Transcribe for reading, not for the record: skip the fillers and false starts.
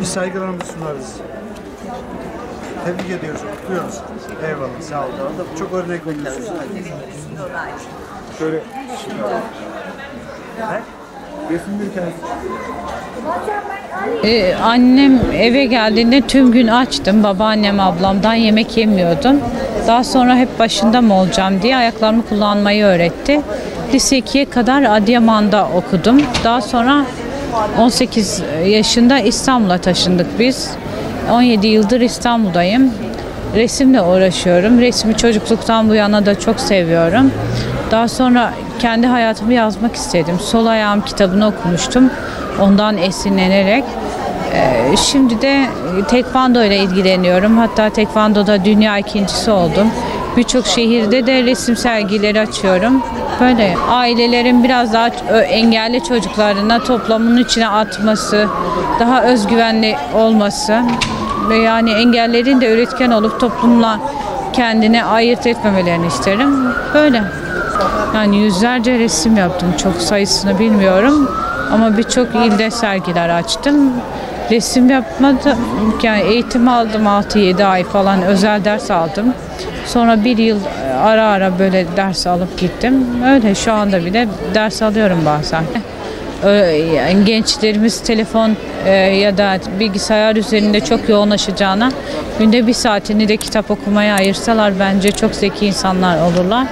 Bir saygılarımızı sunarız. Tebrik ediyoruz, kutluyoruz. Eyvallah, sağ olun. Çok örnek oluyorsunuz. Şöyle. Resim bir tanesi. Annem eve geldiğinde tüm gün açtım. Babaannem, ablamdan yemek yemiyordum. Daha sonra hep başında mı olacağım diye ayaklarımı kullanmayı öğretti. Lise 2'ye kadar Adıyaman'da okudum. Daha sonra 18 yaşında İstanbul'a taşındık biz. 17 yıldır İstanbul'dayım. Resimle uğraşıyorum. Resmi çocukluktan bu yana da çok seviyorum. Daha sonra kendi hayatımı yazmak istedim. Sol Ayağım kitabını okumuştum. Ondan esinlenerek. Şimdi de tekvando ile ilgileniyorum. Hatta tekvandoda dünya ikincisi oldum. Birçok şehirde de resim sergileri açıyorum. Böyle ailelerin biraz daha engelli çocuklarına toplumun içine atması, daha özgüvenli olması ve yani engellerin de üretken olup toplumla kendini ayırt etmemelerini isterim. Böyle. Yani yüzlerce resim yaptım. Çok sayısını bilmiyorum. Ama birçok ilde sergiler açtım. Resim yapmadım. Yani eğitim aldım 6-7 ay falan. Özel ders aldım. Sonra bir yıl ara ara böyle ders alıp gittim. Öyle şu anda bile ders alıyorum bazen. Gençlerimiz telefon ya da bilgisayar üzerinde çok yoğunlaşacağına günde 1 saatini de kitap okumaya ayırsalar bence çok zeki insanlar olurlar.